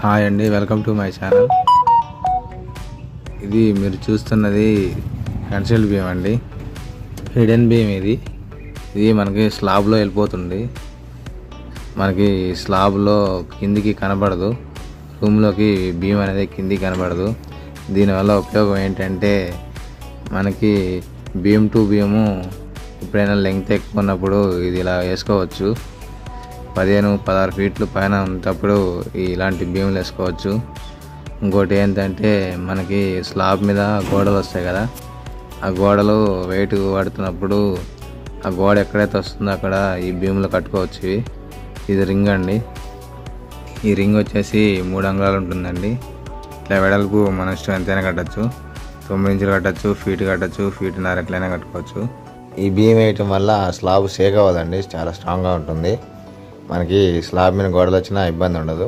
Hi అండి, welcome to my channel. ఇది మీరు చూస్తున్నది కన్సెల్ బీమ్ అండి, హిడెన్ బీమ్. ఇది మనకి స్లాబ్లో వెళ్ళిపోతుంది. మనకి స్లాబ్లో కిందికి కనబడదు, రూమ్లోకి బీమ్ అనేది కిందికి కనబడదు. దీనివల్ల ఉపయోగం ఏంటంటే మనకి బీమ్ టు బీము ఎప్పుడైనా లెంగ్త్ ఎక్కువ ఉన్నప్పుడు ఇది ఇలా వేసుకోవచ్చు. 15-16 ఫీట్లు పైన ఉన్నప్పుడు ఇలాంటి బీములు వేసుకోవచ్చు. ఇంకోటి ఏంటంటే మనకి స్లాబ్ మీద గోడలు వస్తాయి కదా, ఆ గోడలు వెయిట్ పడుతున్నప్పుడు ఆ గోడ ఎక్కడైతే వస్తుందో అక్కడ ఈ బీములు కట్టుకోవచ్చు. ఇది రింగ్ అండి. ఈ రింగ్ వచ్చేసి 3 అంగుళాలు ఉంటుందండి. ఇట్లా వెడల్పు మన ఇష్టం ఎంతైనా కట్టచ్చు. 9 ఇంచులు కట్టచ్చు, ఫీట్ కట్టచ్చు, ఫీట్న్నర ఎట్లయినా కట్టుకోవచ్చు. ఈ బీమ్ వేయటం వల్ల స్లాబ్ షేక్ అవ్వదండి, చాలా స్ట్రాంగ్గా ఉంటుంది. మనకి స్లాబ్ మీద గోడలు వచ్చినా ఇబ్బంది ఉండదు.